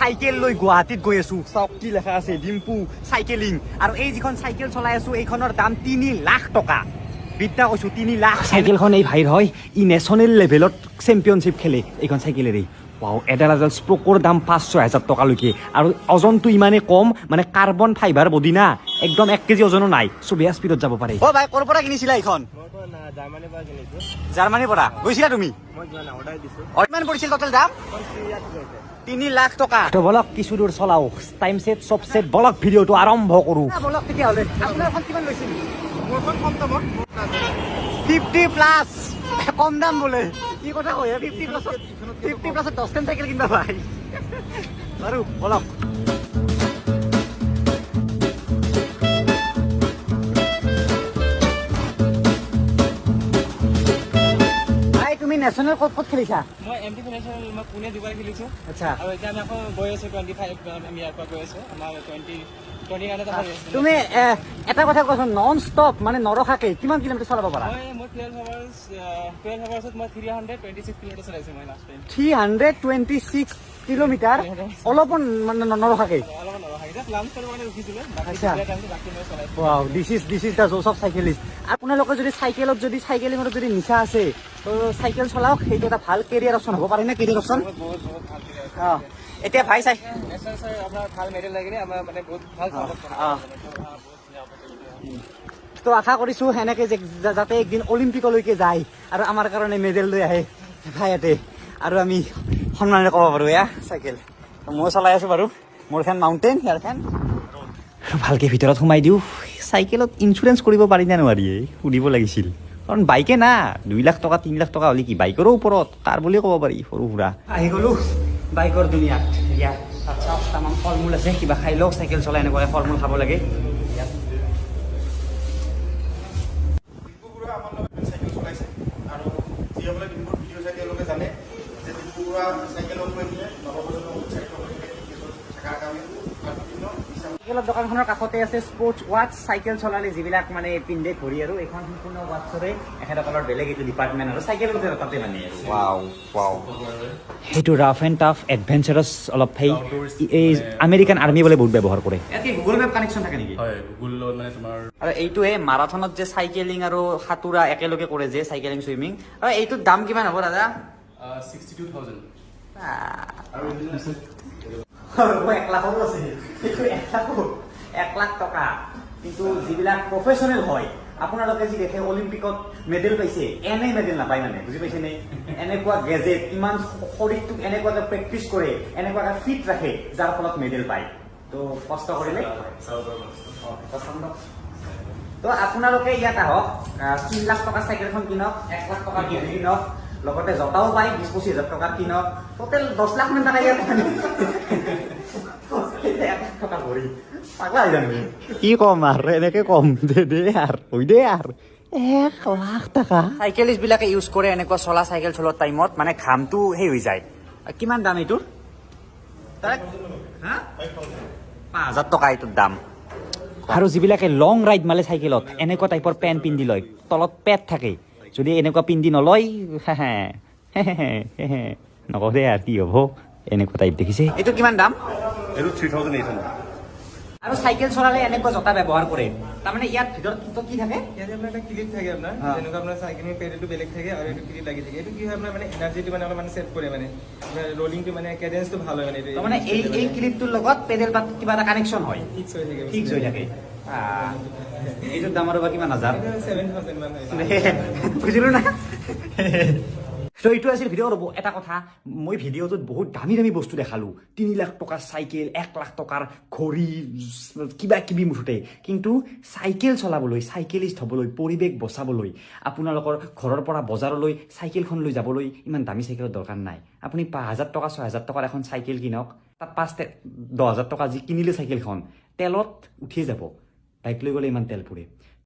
cycle লৈ গুৱাহাটীত গৈ আছো চাওক কি লেখা আছে ডিম্পু চাইকেলিং আৰু এই যিখন চাইকেল চলাই আছো এইখনৰ দাম 3 লাখ টকা বিদ্যা কৈছো 3 লাখ চাইকেলখন এই ভাইৰ হয় ই নেশ্যনেল লেভেলত চেম্পিয়নশ্বিপ খেলে এইখন চাইকেলেৰে ওৱাও এডাল স্পকৰ দাম 5-6 হাজাৰ টকালৈকে আৰু ওজনটো ইমানে কম মানে কাৰ্বন ফাইবাৰ বডি না একদম 1 কেজি ওজনো নাই চবে স্পীডত যাব পাৰে ও ভাই ক'ৰ পৰা কিনিছিলা এইখন জাৰ্মানীৰ পৰা গৈছিলা তুমি মই অৰ্ডাৰ দিছো কিমান পৰিছিল টোটেল দাম 3 লাখ টকা তো বলক কিছু দূৰ চলাও টাইম সেট সব সেট বলক ভিডিওটো আৰম্ভ কৰো বলক তেতিয়া হলে আপোনাৰ এখন কিমান লৈছিল মোৰখন কম দামত 50 প্লাস কম দাম বলে কি কথা কয় 50 প্লাস 10 টা সাইকেল কিনবা ভাই আৰু বলক নেশনাল ক'ত খেলিছা মই এমটি নেশনাল মই পুনে দুবাৰ খেলিছো আচ্ছা আৰু এতিয়া আমি আকৌ গৈ আছো 25 আমি ইয়াৰ পৰা গৈ আছো আমাৰ 20 কাৰণে এটা তুমি এটা কথা কৈছো নন ষ্টপ মানে নৰখাকে কিমান কিলোমিটাৰ চলাব পাৰা মই 12 আৱাৰ্ছত মই 326 কিলোমিটাৰ চলাইছো মই লাষ্ট টাইম 326 কিলোমিটাৰ অলপ নৰখাকে অলপ নৰখাকে জাস্ট লাঞ্চ কৰিব কাৰণে ৰখিছিলো আচ্ছা বাকি মই চলাইছো ওয়াও দিস ইজ দা জোস অফ সাইকেলিস্ট আপোনালোকৰ যদি সাইকেলিঙত যদি নিচা আছে তো সাইকেল চলাওক সেইটো এটা ভাল কেৰিয়াৰ অপচন হ'ব পাৰে না কেৰিয়াৰ অপচন বহুত ভাল এতিয়া ভাই চাই নেশনাল স্যাৰ আপোনাৰ ভাল মেডেল লাগিলে আমাৰ মানে বহুত ভাল সাপোৰ্ট তো আশা কৰিছো হেনেকে যাতে একদিন অলিম্পিকলৈকে যায় আৰু আমাৰ কাৰণে মেডেল লৈ আহে ভাইয়াতে আৰু আমি সন্মানেৰে ক'ব পাৰো এয়া চাইকেল মই চলাই আছো বাৰু মোৰখন মাউণ্টেইন ইয়াৰখন ভালকে ভিতৰত সোমাই দিওঁ চাইকেলত ইঞ্চুৰেঞ্চ কৰিব পাৰি না নোৱাৰি সুধিব লাগিছিল কাৰণ বাইকে না 2 লাখ টকা 3 লাখ টকা হ'লে কি বাইকৰো ওপৰত কাৰ বুলি ক'ব পাৰি সৰু সুৰা আহি গ'লো বাইকৰ দুনিয়াত ইয়াত আচ্ছা তামাম ফল মূল আছে কিবা খাই লওক চাইকেল চলাই এনেকুৱা ফল মূল খাব লাগে চাইকেলৰ দোকানখনৰ কাষতে আছে স্পৰ্টছ ৱাচ চাইকেল চলালে যিবিলাক মানে পিন্ধে ঘড়ী আৰু এখন সম্পূৰ্ণ ৱাচৰে এখেতসকলৰ বেলেগ এইটো ডিপাৰ্টমেণ্ট আৰু চাইকেলৰ তাতে মানে ৱাও সেইটো ৰাফ এণ্ড টাফ এডভেঞ্চাৰাছ অলপ এই আমেৰিকান আৰ্মি বোলে বহুত ব্যৱহাৰ কৰে ইয়াতে গুগল মেপ কানেকশ্যন থাকে নেকি হয় গুগল মানে তোমাৰ আৰু এইটোৱে মাৰাথনত যে চাইকেলিং আৰু সাঁতোৰা একেলগে কৰে যে চাইকেলিং সুইমিং আৰু এইটোৰ দাম কিমান হ'ব দাদা 62000 আৰু 1 লাখৰো আছে এইটো 1 লাখ টকা কিন্তু যিবিলাক প্ৰফেচনেল হয় আপোনালোকে যি দেখে অলিম্পিকত মেডেল পাইছে এনে মেডেল নাপায় মানে বুজি পাইছে নে এনেকুৱা গেজেট ইমান শৰীৰটোক এনেকুৱাকে প্ৰেক্টিচ কৰে এনেকুৱাকে ফিট ৰাখে যাৰ ফলত মেডেল পায় তো কষ্ট কৰিলে তো আপোনালোকে ইয়াত আহক 3 লাখ টকা চাইকেলখন কিনক 1 লাখ টকা কিনক লগতে জতাও পায় 20-25 হাজাৰ টকা কিনক টোটেল 10 লাখ মান টকা ইয়াত কি কম আৰু এনেকে কম দে আৰু হৈ দে আৰু 1 লাখ টকা চাইকেলিষ্ট বিলাকে ইউজ কৰে এনেকুৱা চলা চাইকেল চলোৱাৰ টাইমত মানে ঘামটো সেই হৈ যায় কিমান দাম এইটোৰ 5,000 টকা এইটোৰ দাম আৰু যিবিলাকে লং ৰাইড মালে চাইকেলত এনেকুৱা টাইপৰ পেণ্ট পিন্ধি লয় তলত পেট থাকে যদি এনেকুৱা পিন্ধি নলয় নকৰে আৰু কি হ'ব এনেকুৱা টাইপ দেখিছে এইটো কিমান দাম এইটো 3800 আৰু চাইকেল চলালে এনেকুৱা জোতা ব্যৱহাৰ কৰে তাৰমানে ইয়াত ভিতৰত কি থাকে ইয়াতে আপোনাৰ এটা ক্লিপ থাকে আপোনাৰ যেনেকুৱা আপোনাৰ চাইকেলিং পেডেলটো বেলেগ থাকে আৰু এইটো ক্লিপ লাগি থাকে এইটো কি হয় আপোনাৰ মানে এনাৰ্জিটো মানে অলপমান সেট কৰে মানে ৰোলিংটো মানে কেডেন্সটো ভাল হয় মানে তাৰমানে এই ক্লিপটোৰ লগত পেডেল বা কিবা এটা কানেকশ্যন হয় ফিক্স হৈ থাকে এইটোৰ দাম আৰু বা কিমান হাজাৰ 7000 মান হয় বুজিলো না তো এইটো আছিল ভিডিঅ' ৰ'ব এটা কথা মই ভিডিঅ'টোত বহুত দামী দামী বস্তু দেখালোঁ 3 লাখ টকাৰ চাইকেল 1 লাখ টকাৰ ঘড়ী কিবা কিবি মুঠতে কিন্তু চাইকেল চলাবলৈ চাইকেলিষ্ট হ'বলৈ পৰিৱেশ বচাবলৈ আপোনালোকৰ ঘৰৰ পৰা বজাৰলৈ চাইকেলখন লৈ যাবলৈ ইমান দামী চাইকেলৰ দৰকাৰ নাই আপুনি 5,000 টকা 6,000 টকাৰ এখন চাইকেল কিনক তাত 5-10,000 টকা যি কিনিলে চাইকেলখন তেলত উঠিয়ে যাব বাইক লৈ গ'লে ইমান তেল পুৰে